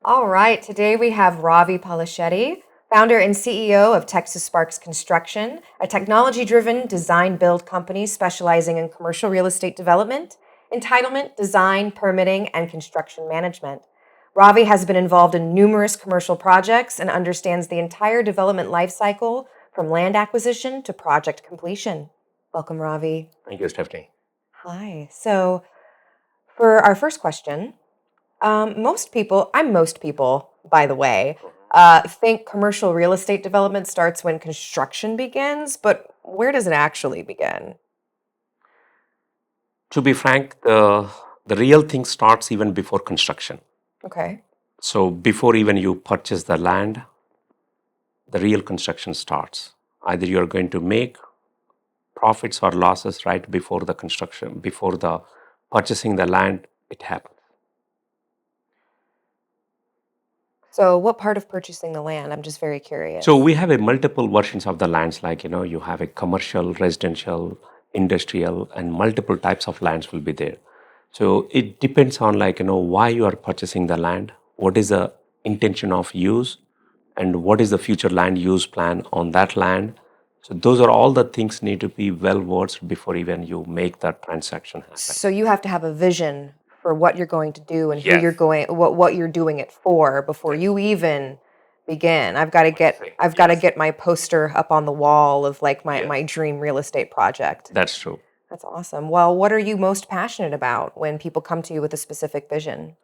All right, today we have Ravi Polishetty, founder and CEO of Texas Sparks Construction, a technology driven design build company specializing in commercial real estate development, entitlement, design, permitting, and construction management. Ravi has been involved in numerous commercial projects and understands the entire development lifecycle from land acquisition to project completion. Welcome, Ravi. Thank you, Stephanie. Hi. So, for our first question, most people, by the way, think commercial real estate development starts when construction begins, but where does it actually begin? To be frank, the real thing starts even before construction. Okay. So before even you purchase the land, the real construction starts. Either you are going to make profits or losses right before the construction, before the purchasing the land, it happens. So, what part of purchasing the land? I'm just very So curious. we have a multiple versions of the lands, like you have a commercial, residential, industrial, and multiple types of lands will be there. So it depends on why you are purchasing the land, what is the intention of use, and what is the future land use plan on that land. So those are all the things need to be well versed before even you make that transaction happen. So, you have to have a vision for what you're going to do and who Yes. you're going, what you're doing it for before Yes. you even begin. I've got to Yes. get my poster up on the wall of like my Yes. my dream real estate project. That's true. That's awesome. Well, what are you most passionate about when people come to you with a specific vision?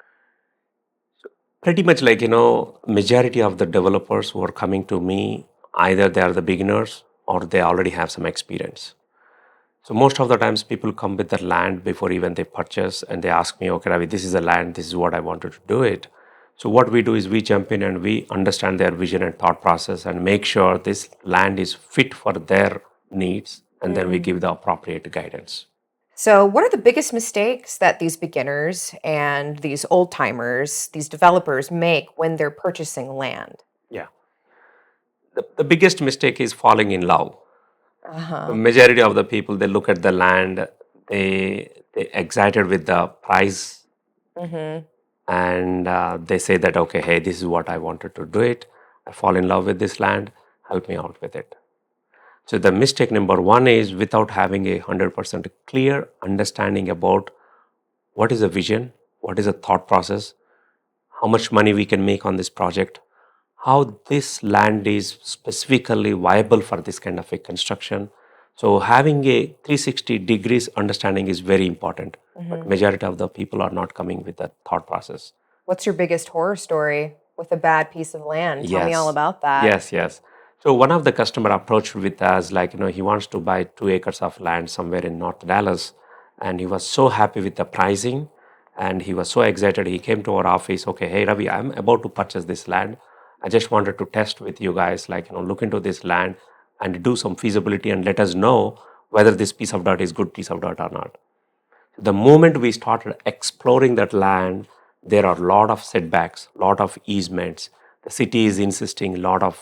Pretty much majority of the developers who are coming to me, either they are the beginners or they already have some experience. So most of the times people come with the land before even they purchase and they ask me, okay, Ravi, this is the land, this is what I wanted to do it. So what we do is we jump in and we understand their vision and thought process and make sure this land is fit for their needs, and then we give the appropriate guidance. So, what are the biggest mistakes that these beginners and these old timers, these developers make when they're purchasing land? Yeah. The biggest mistake is falling in love. Uh The huh. majority of the people, they look at the land, they excited with the price, Mm-hmm. and they say that, okay, hey, this is what I wanted to do it. I fall in love with this land, help me out with it. So the mistake number one is without having a 100% clear understanding about what is the vision, what is the thought process, how much money we can make on this project, how this land is specifically viable for this kind of a construction. So having a 360 degrees understanding is very important, but Mm-hmm. majority of the people are not coming with that thought process. What's your biggest horror story with a bad piece of land? Tell me all Yes, about that. yes. So one of the customer approached with us, he wants to buy 2 acres of land somewhere in North Dallas, and he was so happy with the pricing, and he was so excited. He came to our office. Okay, hey Ravi, I'm about to purchase this land. I just wanted to test with you guys, look into this land and do some feasibility and let us know whether this piece of dirt is good piece of dirt or not. The moment we started exploring that land, there are a lot of setbacks, lot of easements. The city is insisting a lot of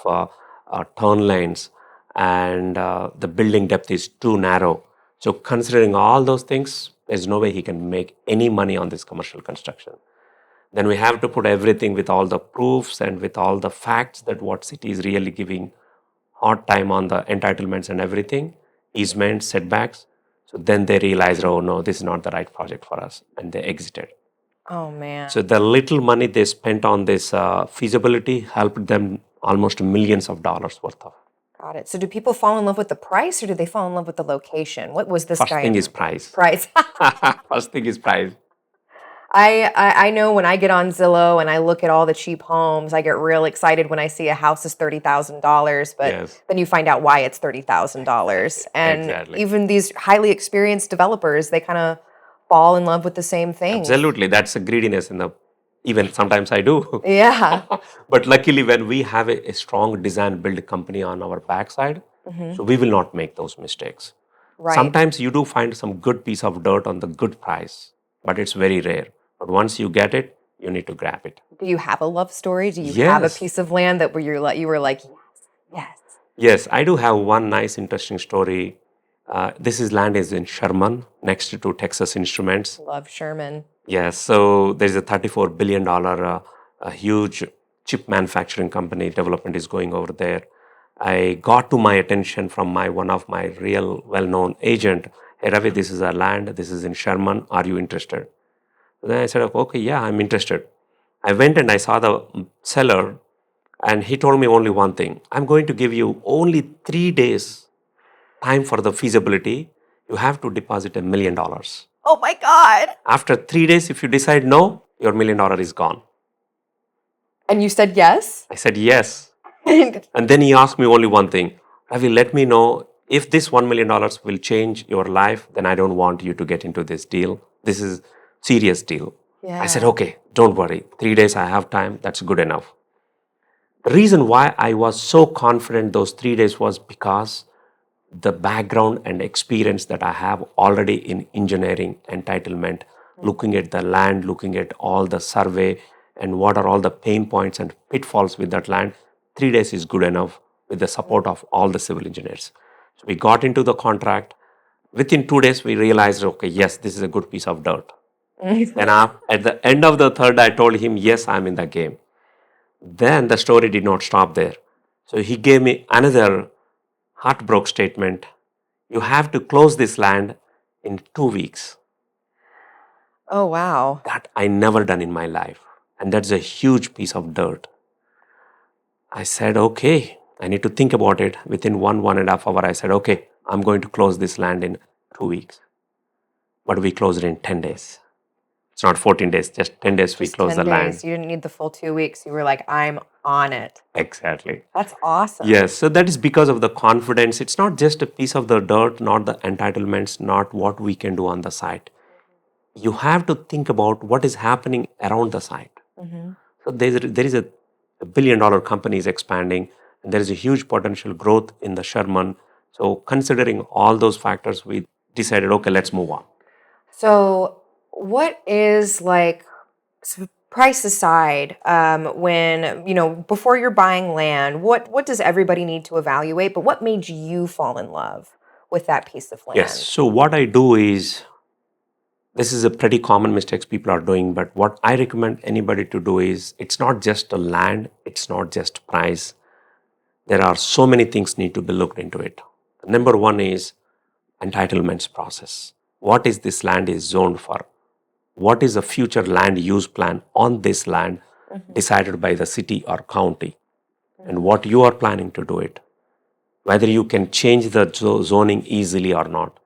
turn lanes, and the building depth is too narrow. So, considering all those things, there's no way he can make any money on this commercial construction. Then we have to put everything with all the proofs and with all the facts that what city is really giving hard time on the entitlements and everything, easements, setbacks. So then they realized, oh no, this is not the right project for us, and they exited. Oh man. So the little money they spent on this feasibility helped them almost millions of dollars worth of. Got it. So do people fall in love with the price or do they fall in love with the location? What was this First thing guy is price. price? First thing is price. I know when I get on Zillow and I look at all the cheap homes, I get real excited when I see a house is $30,000, but Yes, then you find out why it's $30,000. And exactly. even these highly experienced developers, they kind of fall in love with the same things. Absolutely. That's a greediness in the, even sometimes I do. Yeah. But luckily, when we have a strong design build company on our backside, Hmm. so we will not make those mistakes. Right. Sometimes you do find some good piece of dirt on the good price, but it's very rare. But once you get it, you need to grab it. Do you have a love story? Do you have a Yes, piece of land that where you were like, yes, yes, I do have one nice, interesting story. This is land is in Sherman, next to Texas Instruments. love Sherman. Yes, so there's a $34 billion a huge chip manufacturing company development is going over there. I got to my attention from one of my real well-known agent. Hey Ravi, this is our land. This is in Sherman. Are you interested? Then I said, okay, yeah, I'm interested. I went and I saw the seller, and he told me only one thing. I'm going to give you only 3 days time for the feasibility. You have to deposit $1 million. Oh my God. After 3 days, if you decide no, your $1 million is gone. And you said yes? I said yes. And And then he asked me only one thing. Ravi, let me know if this $1 million will change your life, then I don't want you to get into this deal. This is serious deal. I said, yeah. okay, don't worry. 3 days I have time. That's good enough. The reason why I was so confident those 3 days was because the background and experience that I have already in engineering, entitlement, looking at the land, looking at all the survey and what are all the pain points and pitfalls with that land. 3 days is good enough with the support of all the civil engineers. So we got into the contract. Within 2 days, we realized, okay, yes, this is a good piece of dirt. And at the end of the third, I told him, yes, I'm in the game. Then the story did not stop there. So he gave me another heartbroken statement. You have to close this land in 2 weeks. Oh, wow. That I never done in my life. And that's a huge piece of dirt. I said, okay, I need to think about it. Within 1.5 hours, I said, okay, I'm going to close this land in 2 weeks. But we closed it in 10 days. It's not 14 days, just 10 days we Just closed 10 the land. days. You didn't need the full 2 weeks. You were like, I'm on it. Exactly. That's awesome. Yes, so that is because of the confidence. It's not just a piece of the dirt, not the entitlements, not what we can do on the site. You have to think about what is happening around the site. So there is a billion-dollar company is expanding, and there is a huge potential growth in the Sherman. So considering all those factors, we decided, okay, let's move on. So, what is like price aside, when before you're buying land, what does everybody need to evaluate? But what made you fall in love with that piece of land? Yes. So what I do is, this is a pretty common mistakes people are doing, but what I recommend anybody to do is, it's not just the land, it's not just price. There are so many things need to be looked into it. Number one is entitlements process. What is this land is zoned for? What is the future land use plan on this land decided by the city or county? And what you are planning to do it? Whether you can change the zoning easily or not.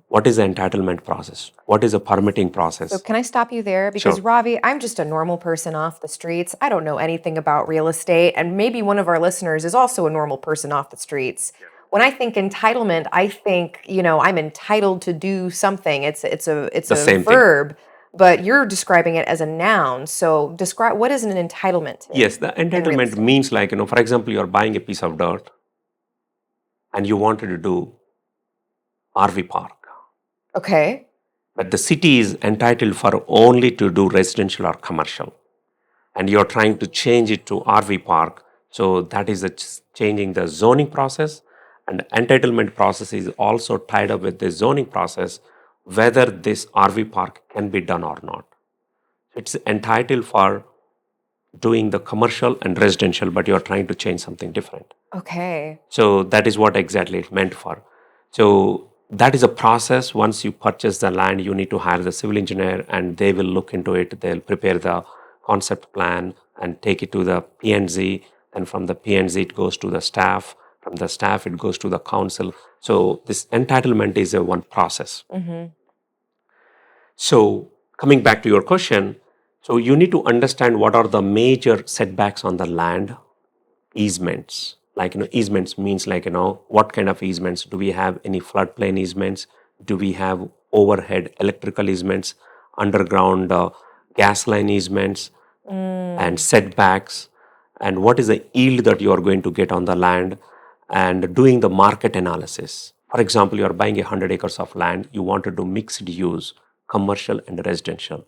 What is the entitlement process? What is the permitting process? So can I stop you there? Because Sure. Ravi, I'm just a normal person off the streets. I don't know anything about real estate. And maybe one of our listeners is also a normal person off the streets. When I think entitlement, I think, I'm entitled to do something. It's The a same thing. verb, but you're describing it as a noun. So describe, what is an entitlement to Yes, the in real entitlement estate? means, like, for example, you're buying a piece of dirt and you wanted to do RV park. Okay. But the city is entitled for only to do residential or commercial. And you're trying to change it to RV park. So that is changing the zoning process. And entitlement process is also tied up with the zoning process, whether this RV park can be done or not. It's entitled for doing the commercial and residential, but you're trying to change something different. Okay. So that is what exactly it's meant for. So that is a process. Once you purchase the land, you need to hire the civil engineer and they will look into it. They'll prepare the concept plan and take it to the P&Z. And from the P&Z, it goes to the staff. From the staff, it goes to the council. So this entitlement is a one process. So coming back to your question, so you need to understand what are the major setbacks on the land. Easements, like, easements means, like, what kind of easements? Do we have any floodplain easements? Do we have overhead electrical easements, underground gas line easements, and setbacks? And what is the yield that you are going to get on the land? And doing the market analysis. For example, you are buying 100 acres of land, you want to do mixed use, commercial and residential.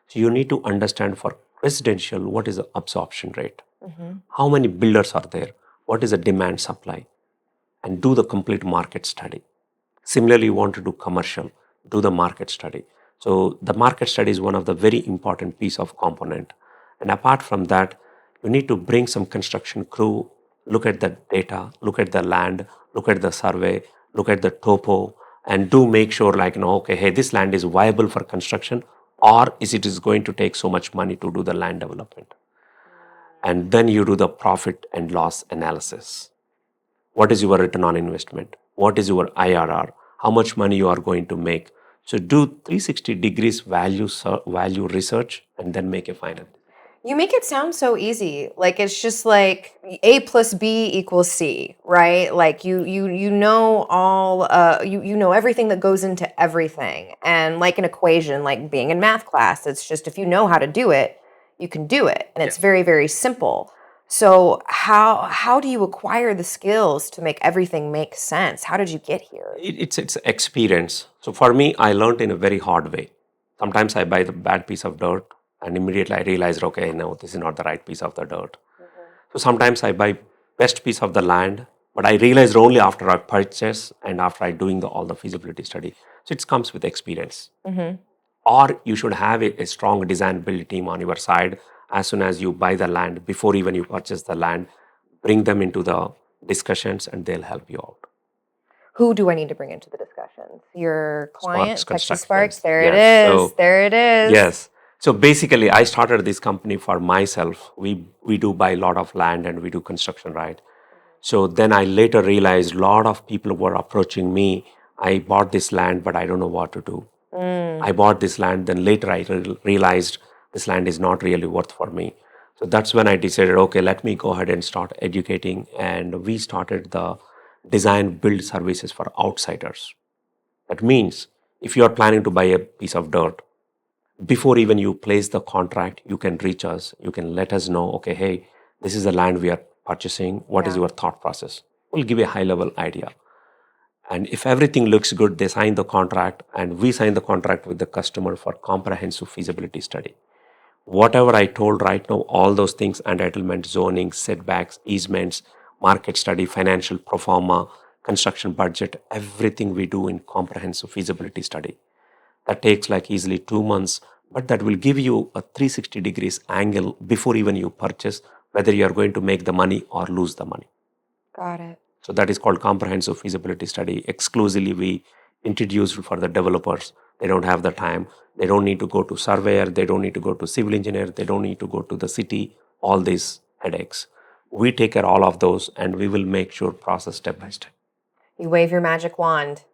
So you need to understand for residential, what is the absorption rate? How many builders are there? What is the demand supply? And do the complete market study. Similarly, you want to do commercial, do the market study. So the market study is one of the very important piece of component. And apart from that, you need to bring some construction crew, look at the data, look at the land, look at the survey, look at the topo, and do make sure like, okay, hey, this land is viable for construction, or is it is going to take so much money to do the land development. And then you do the profit and loss analysis. What is your return on investment? What is your IRR? How much money you are going to make? So do 360 degrees value research and then make a final. You make it sound so easy. Like it's just like A plus B equals C, right? Like you know all you know everything that goes into everything. And like an equation, like being in math class, it's just if you know how to do it, you can do it. And it's very, very simple. So how do you acquire the skills to make everything make sense? How did you get here? It's experience. So for me, I learned in a very hard way. Sometimes I buy the bad piece of dirt and immediately I realize, okay, no, this is not the right piece of the dirt. So sometimes I buy best piece of the land, but I realized only after I purchase and after I doing all the feasibility study. So it comes with experience. Or you should have a strong design build team on your side as soon as you buy the land, before even you purchase the land, bring them into the discussions and they'll help you out. Who do I need to bring into the discussions? Your client, Sparks Texas Construction. Sparks. There it Yes. is. There it is. Yes. So basically, I started this company for myself. We do buy a lot of land and we do construction, right? So then I later realized a lot of people were approaching me. I bought this land, but I don't know what to do. I bought this land, then later I realized this land is not really worth for me. So that's when I decided, okay, let me go ahead and start educating. And we started the design build services for outsiders. That means if you are planning to buy a piece of dirt, before even you place the contract, you can reach us. You can let us know, okay, hey, this is the land we are purchasing. What is your thought process? We'll give you a high level idea. And if everything looks good, they sign the contract and we sign the contract with the customer for comprehensive feasibility study. Whatever I told right now, all those things, entitlement, zoning, setbacks, easements, market study, financial pro forma, construction budget, everything we do in comprehensive feasibility study. That takes like easily 2 months, but that will give you a 360 degrees angle before even you purchase, whether you are going to make the money or lose the money. Got it. So that is called comprehensive feasibility study. Exclusively we introduced for the developers. They don't have the time. They don't need to go to surveyor. They don't need to go to civil engineer. They don't need to go to the city. All these headaches. We take care of all of those and we will make sure process step by step. You wave your magic wand.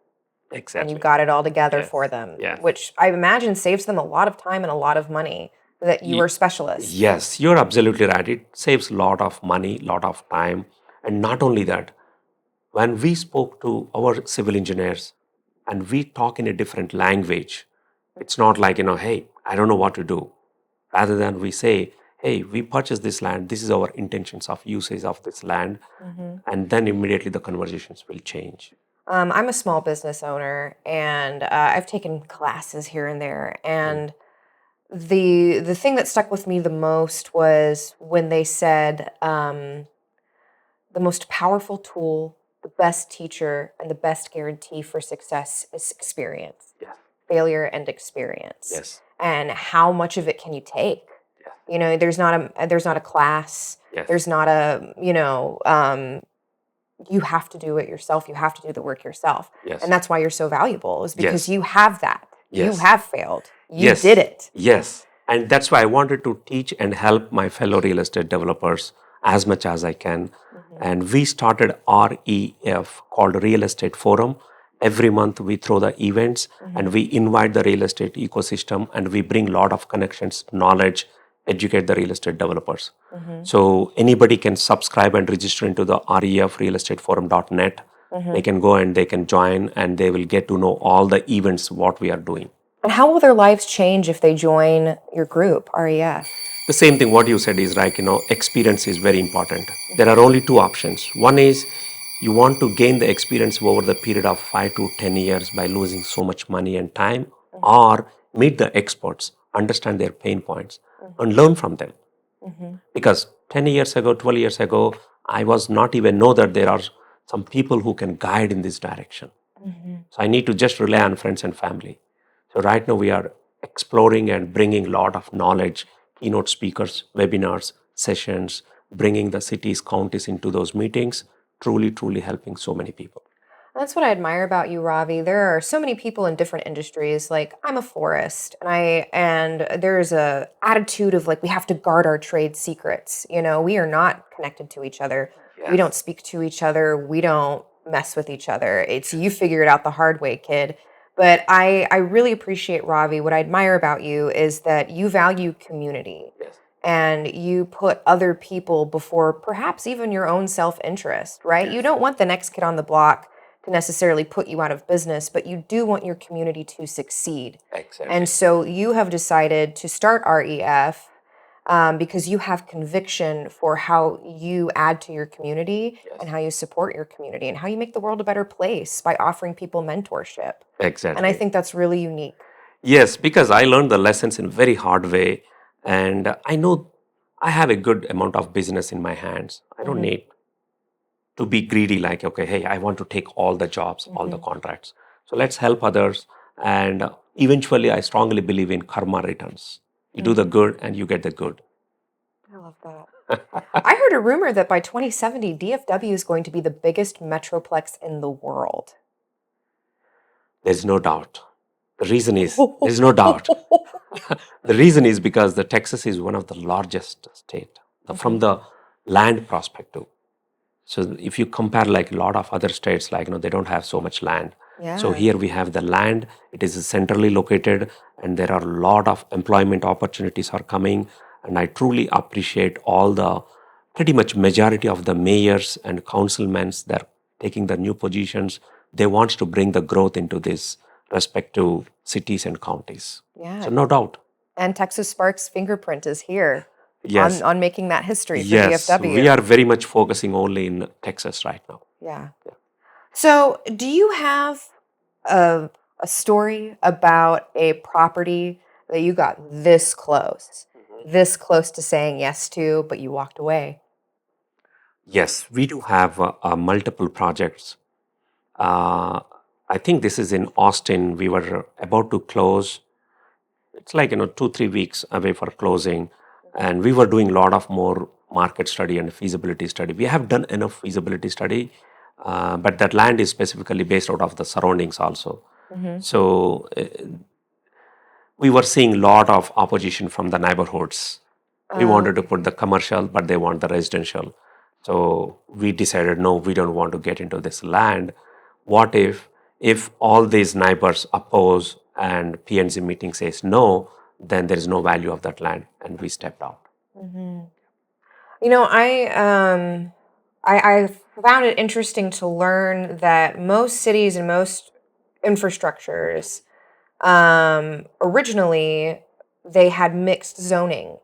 Exactly. And you got it all together Yes. for them, Yes. which I imagine saves them a lot of time and a lot of money that you are specialists. Yes, you're absolutely right. It saves a lot of money, lot of time. And not only that, when we spoke to our civil engineers and we talk in a different language, it's not like, hey, I don't know what to do. Rather than we say, hey, we purchased this land, this is our intentions of usage of this land. And then immediately the conversations will change. I'm a small business owner, and I've taken classes here and there. And the thing that stuck with me the most was when they said the most powerful tool, the best teacher, and the best guarantee for success is experience, Yes. failure, and experience. Yes. And how much of it can you take? Yes. You know, there's not a class. Yes. There's not a you have to do it yourself. You have to do the work yourself. Yes. And that's why you're so valuable, is because Yes. you have that. You Yes. have failed. You Yes. did it. Yes. And that's why I wanted to teach and help my fellow real estate developers as much as I can. And we started REF, called Real Estate Forum. Every month we throw the events and we invite the real estate ecosystem and we bring a lot of connections, knowledge, educate the real estate developers. So anybody can subscribe and register into the refrealestateforum.net. They can go and they can join and they will get to know all the events, what we are doing. And how will their lives change if they join your group, REF? The same thing what you said is like, experience is very important. There are only two options. One is you want to gain the experience over the period of 5 to 10 years by losing so much money and time, or meet the experts, understand their pain points and learn from them. Because 10 years ago, 12 years ago, I was not even know that there are some people who can guide in this direction. So I need to just rely on friends and family. So right now we are exploring and bringing a lot of knowledge, keynote speakers, webinars, sessions, bringing the cities, counties into those meetings, truly, truly helping so many people. That's what I admire about you, Ravi. There are so many people in different industries. Like I'm a florist, and there's a attitude of like we have to guard our trade secrets. You know, we are not connected to each other. We don't Yes. speak to each other. We don't mess with each other. It's you figure it out the hard way, kid. But I really appreciate Ravi. What I admire about you is that you value community Yes. and you put other people before perhaps even your own self-interest, right? You Yes. don't want the next kid on the block to necessarily put you out of business, but you do want your community to succeed. Exactly. And so you have decided to start REF because you have conviction for how you add to your community and how you support your community and how you make the world a better place by offering people mentorship. And I Exactly. think that's really unique. Yes, because I learned the lessons in very hard way, and I know I have a good amount of business in my hands. I don't need to be greedy like, okay, hey, I want to take all the jobs, all the contracts. So let's help others. And eventually, I strongly believe in karma returns. You do the good and you get the good. I love that. I heard a rumor that by 2070, DFW is going to be the biggest metroplex in the world. There's no doubt. The reason is, there's no doubt. The reason is because the Texas is one of the largest state from the land perspective. So if you compare like a lot of other states, like they don't have so much land. So Yeah. here we have the land. It is centrally located, and there are a lot of employment opportunities are coming. And I truly appreciate all the pretty much majority of the mayors and councilmen that are taking the new positions. They want to bring the growth into this respective cities and counties. Yeah. So no doubt. And Texas Sparks' fingerprint is here Yes. on making that history for Yes, DFW. we are very much focusing only in Texas right now. Yeah. So, do you have a story about a property that you got this close to saying yes to, but you walked away? Yes, we do have multiple projects. Uh, I think this is in Austin. We were about to close. It's like 2-3 weeks away for closing, and we were doing a lot of more market study and feasibility study. We have done enough feasibility study, but that land is specifically based out of the surroundings also. So we were seeing a lot of opposition from the neighborhoods. We wanted to put the commercial, but they want the residential. So we decided, no, we don't want to get into this land. What if all these neighbors oppose and P&Z meeting says no, then there is no value of that land, and we stepped out. You know, I found it interesting to learn that most cities and most infrastructures originally they had mixed zoning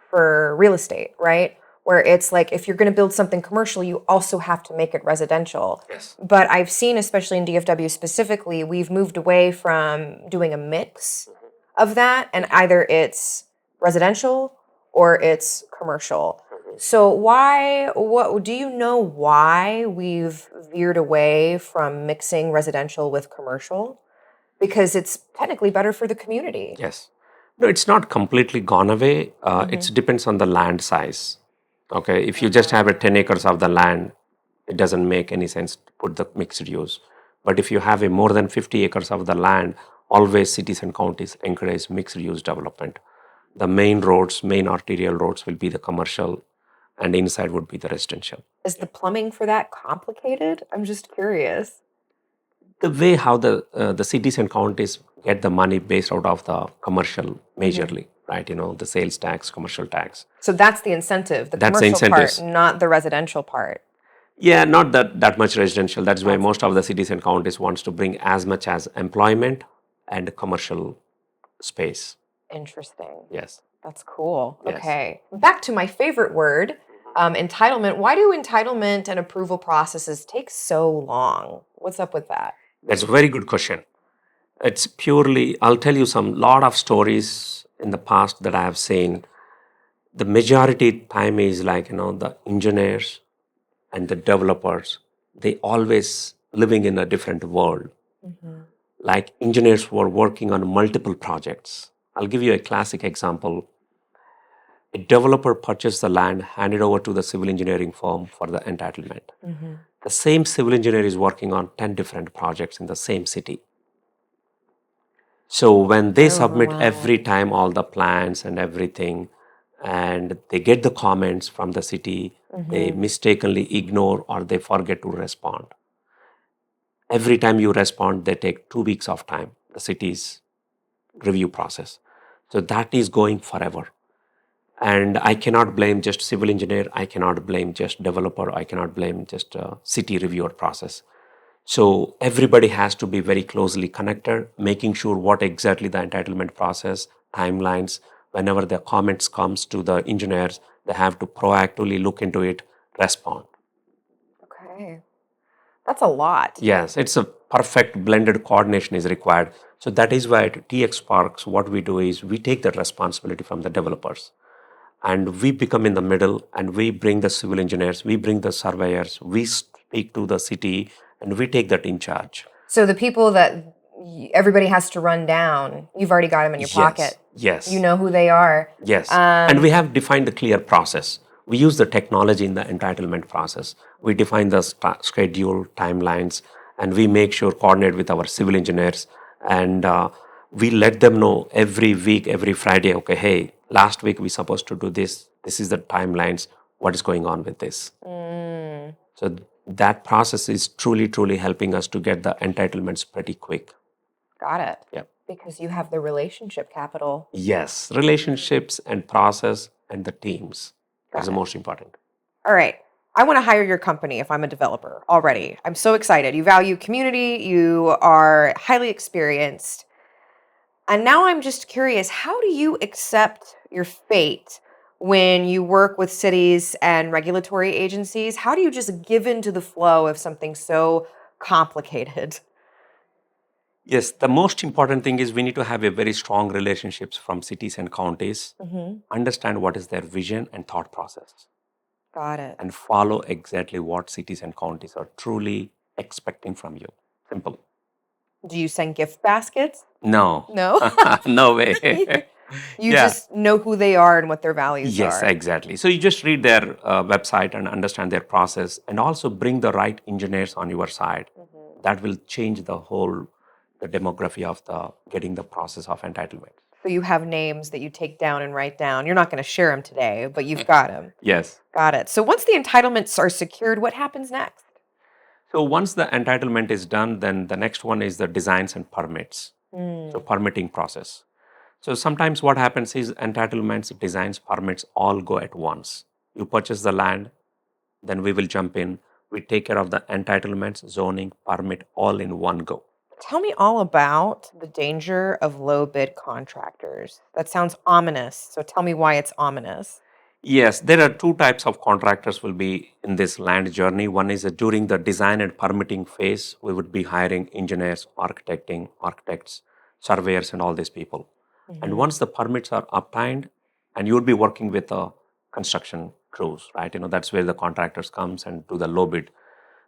for real estate, right? Where it's like if you're going to build something commercial, you also have to make it residential. Yes. But I've seen, especially in DFW specifically, we've moved away from doing a mix of that, and either it's residential or it's commercial. So what do you know why we've veered away from mixing residential with commercial? Because it's technically better for the community. Yes. No, it's not completely gone away. It depends on the land size. Okay, if you just have a 10 acres of the land, it doesn't make any sense to put the mixed use. But if you have a more than 50 acres of the land, always cities and counties encourage mixed use development. The main roads, main arterial roads will be the commercial, and inside would be the residential. Is the plumbing for that complicated? I'm just curious. The way how the cities and counties get the money based out of the commercial majorly, right? The sales tax, commercial tax. So that's the incentive, the That's the commercial incentives. part, not the residential part. Yeah, not that much residential. That's why most of the cities and counties wants to bring as much as employment and commercial space. Interesting. Yes. That's cool. Yes. Okay. Back to my favorite word, entitlement. Why do entitlement and approval processes take so long? What's up with that? That's a very good question. It's purely, I'll tell you some lot of stories in the past that I have seen. The majority time is like, the engineers and the developers, they always living in a different world. Like engineers were working on multiple projects. I'll give you a classic example. A developer purchased the land, handed over to the civil engineering firm for the entitlement. The same civil engineer is working on 10 different projects in the same city. So when they submit every time all the plans and everything, and they get the comments from the city, they mistakenly ignore or they forget to respond. Every time you respond, they take 2 weeks of time, the city's review process. So that is going forever. And I cannot blame just civil engineer, I cannot blame just developer, I cannot blame just a city reviewer process. So everybody has to be very closely connected, making sure what exactly the entitlement process, timelines, whenever the comments comes to the engineers, they have to proactively look into it, respond. Okay. That's a lot. Yes, it's a perfect blended coordination is required. So that is why at TX Sparks, what we do is we take that responsibility from the developers and we become in the middle and we bring the civil engineers, we bring the surveyors, we speak to the city and we take that in charge. So the people that everybody has to run down, you've already got them in your pocket. Yes. You know who they are. Yes. And we have defined a clear process. We use the technology in the entitlement process. We define the schedule, timelines, and we make sure coordinate with our civil engineers. And we let them know every week, every Friday, okay, hey, last week we supposed to do this. This is the timelines. What is going on with this? So that process is truly, truly helping us to get the entitlements pretty quick. Got it. Yep. Because you have the relationship capital. Yes, relationships and process and the teams. That's the most important. All right. I want to hire your company if I'm a developer already. I'm so excited. You value community, you are highly experienced. And now I'm just curious, how do you accept your fate when you work with cities and regulatory agencies? How do you just give into the flow of something so complicated? Yes, the most important thing is we need to have a very strong relationships from cities and counties, understand what is their vision and thought process, Got it. and follow exactly what cities and counties are truly expecting from you. Simple. Do you send gift baskets? No. No? No way. You just know who they are and what their values Yes, are. exactly. So you just read their website and understand their process and also bring the right engineers on your side. That will change the whole the demography of the getting the process of entitlement. So you have names that you take down and write down. You're not going to share them today, but you've got them. Yes. Got it. So once the entitlements are secured, what happens next? So once the entitlement is done, then the next one is the designs and permits. So permitting process. So sometimes what happens is entitlements, designs, permits all go at once. You purchase the land, then we will jump in. We take care of the entitlements, zoning, permit all in one go. Tell me all about the danger of low bid contractors. That sounds ominous. So tell me why it's ominous. Yes, there are two types of contractors will be in this land journey. One is during the design and permitting phase, we would be hiring engineers, architects, surveyors, and all these people. And once the permits are obtained, and you would be working with construction crews, right? That's where the contractors comes and do the low bid.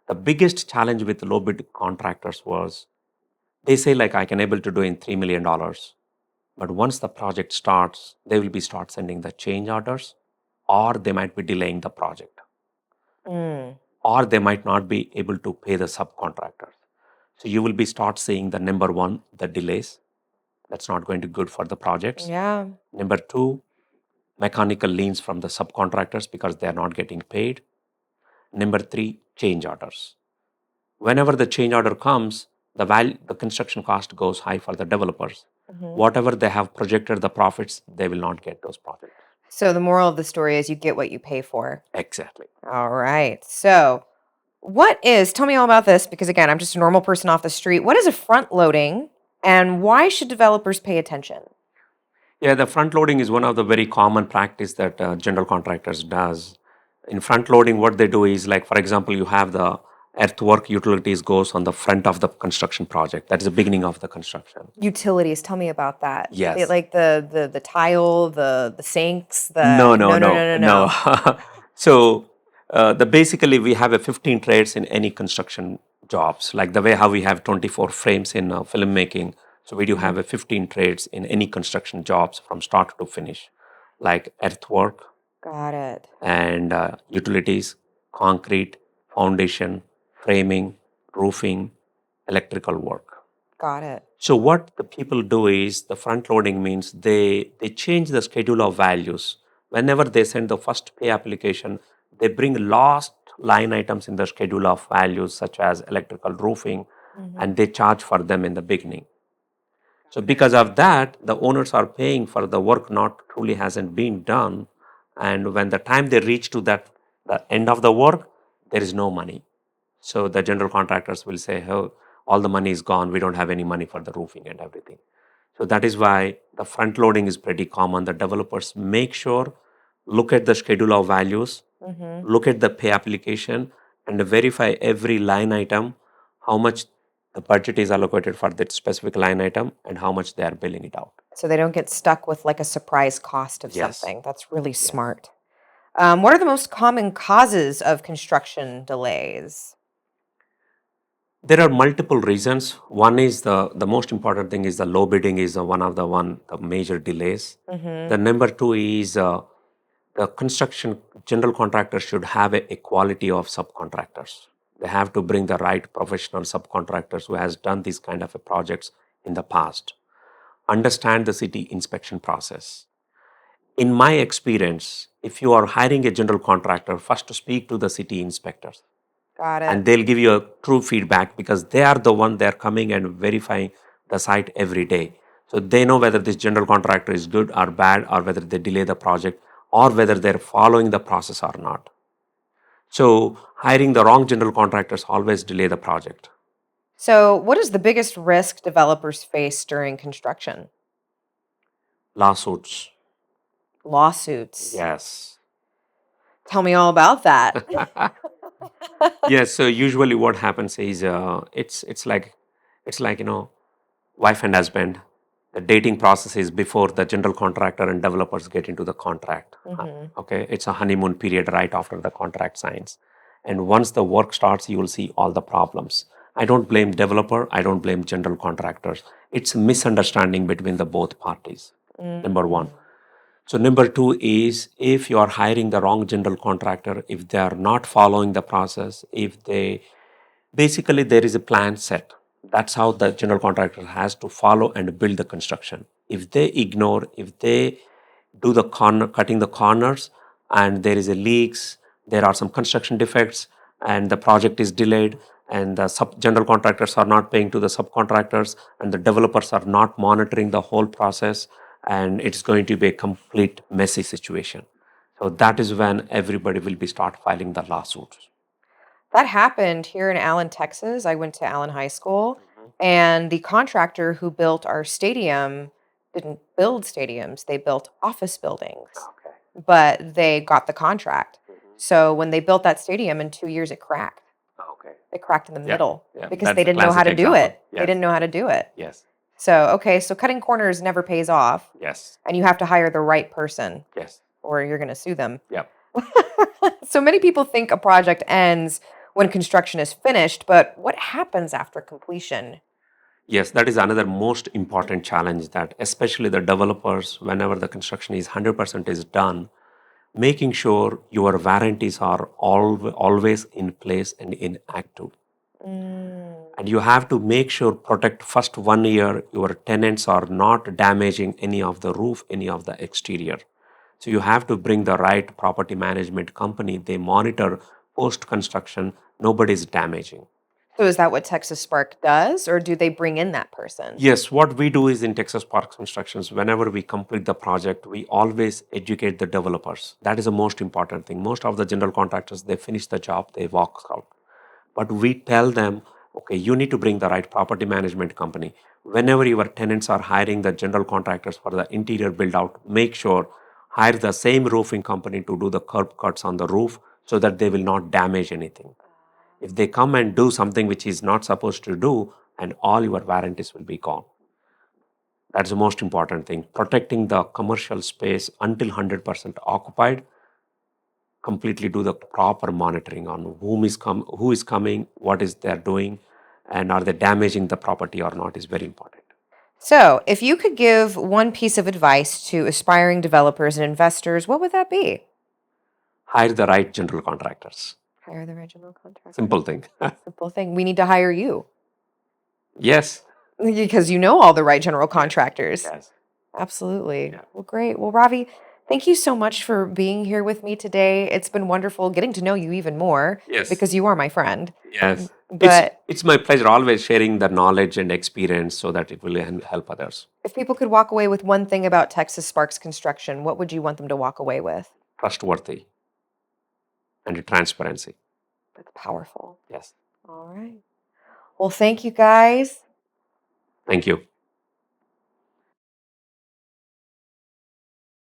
The biggest challenge with low bid contractors was they say like I can able to do in $3 million. But once the project starts, they will be start sending the change orders, or they might be delaying the project, or they might not be able to pay the subcontractors. So you will be start seeing the number one, the delays. That's not going to be good for the projects. Yeah. Number two, mechanical liens from the subcontractors because they are not getting paid. Number three, change orders. Whenever the change order comes, the construction cost goes high for the developers. Whatever they have projected the profits, they will not get those profits. So the moral of the story is you get what you pay for. Exactly. All right. So tell me all about this because again, I'm just a normal person off the street. What is a front loading and why should developers pay attention? Yeah, the front loading is one of the very common practice that general contractors does. In front loading, what they do is like, for example, you have the earthwork utilities goes on the front of the construction project. That is the beginning of the construction. Utilities, tell me about that. Yes. Like the tile, the sinks, No. So basically we have a 15 trades in any construction jobs, like the way how we have 24 frames in filmmaking. So we do have a 15 trades in any construction jobs from start to finish. like earthwork Got it. and utilities, concrete, foundation, framing, roofing, electrical work. Got it. So what the people do is the front loading means they change the schedule of values. Whenever they send the first pay application, they bring last line items in the schedule of values such as electrical roofing and they charge for them in the beginning. So because of that, the owners are paying for the work not truly hasn't been done. And when the time they reach to that the end of the work, there is no money. So the general contractors will say, oh, all the money is gone. We don't have any money for the roofing and everything. So that is why the front loading is pretty common. The developers make sure, look at the schedule of values, look at the pay application, and verify every line item, how much the budget is allocated for that specific line item, and how much they are billing it out. So they don't get stuck with like a surprise cost of Yes. something. That's really smart. What are the most common causes of construction delays? There are multiple reasons. One is the most important thing is the low bidding is the major delays. The number two is the construction general contractors should have a quality of subcontractors. They have to bring the right professional subcontractors who has done these kind of projects in the past. Understand the city inspection process. In my experience, if you are hiring a general contractor, first speak to the city inspectors Got and it. they'll give you a true feedback because they are the one they're coming and verifying the site every day. So they know whether this general contractor is good or bad, or whether they delay the project, or whether they're following the process or not. So hiring the wrong general contractors always delay the project. So, what is the biggest risk developers face during construction? Lawsuits. Lawsuits. Yes. Tell me all about that. Yes. So usually what happens is it's like wife and husband. The dating process is before the general contractor and developers get into the contract. Okay, it's a honeymoon period right after the contract signs, and once the work starts, you will see all the problems. I don't blame developer. I don't blame general contractors. It's a misunderstanding between the both parties. Number one. So number two is if you are hiring the wrong general contractor, if they are not following the process, if they basically there is a plan set. That's how the general contractor has to follow and build the construction. If they ignore, if they do the cutting the corners and there is a leaks, there are some construction defects and the project is delayed and the general contractors are not paying to the subcontractors and the developers are not monitoring the whole process, and it's going to be a complete messy situation. So that is when everybody will be start filing the lawsuits. That happened here in Allen, Texas. I went to Allen High School, and the contractor who built our stadium didn't build stadiums, they built office buildings, Okay. but they got the contract. So when they built that stadium in 2 years, it cracked. Okay. It cracked in the Yeah, middle yeah. because That's they a didn't know how classic to do example. it. They Yes. didn't know how to do it. Yes. So, okay, so cutting corners never pays off, Yes. and you have to hire the right person Yes. or you're going to sue them. Yep. So many people think a project ends when construction is finished, but what happens after completion? Yes, that is another most important challenge that especially the developers, whenever the construction is 100% is done, making sure your warranties are always in place and inactive. And you have to make sure protect first 1 year your tenants are not damaging any of the roof, any of the exterior. So you have to bring the right property management company. They monitor post construction. Nobody is damaging. So is that what Texas Spark does, or do they bring in that person? Yes, what we do is in Texas Park Constructions, whenever we complete the project, we always educate the developers. That is the most important thing. Most of the general contractors, they finish the job, they walk out. But we tell them, okay, you need to bring the right property management company. Whenever your tenants are hiring the general contractors for the interior build out, make sure hire the same roofing company to do the curb cuts on the roof so that they will not damage anything. If they come and do something which is not supposed to do, and all your warranties will be gone. That's the most important thing. Protecting the commercial space until 100% occupied, completely do the proper monitoring on who is coming, what is they're doing, and are they damaging the property or not is very important. So, if you could give one piece of advice to aspiring developers and investors, what would that be? Hire the right general contractors. Hire the regional contractor. Simple thing. Simple thing. We need to hire you Yes. because you know all the right general Yes. contractors. Yes. Absolutely. Yeah. Well, great. Well, Ravi, thank you so much for being here with me today. It's been wonderful getting to know you even more Yes. because you are my friend. Yes. But It's my pleasure always sharing the knowledge and experience so that it will help others. if people could walk away with one thing about Texas Sparks Construction, what would you want them to walk away with? Trustworthy and transparency. That's powerful. Yes. All right. Well, thank you guys. Thank you.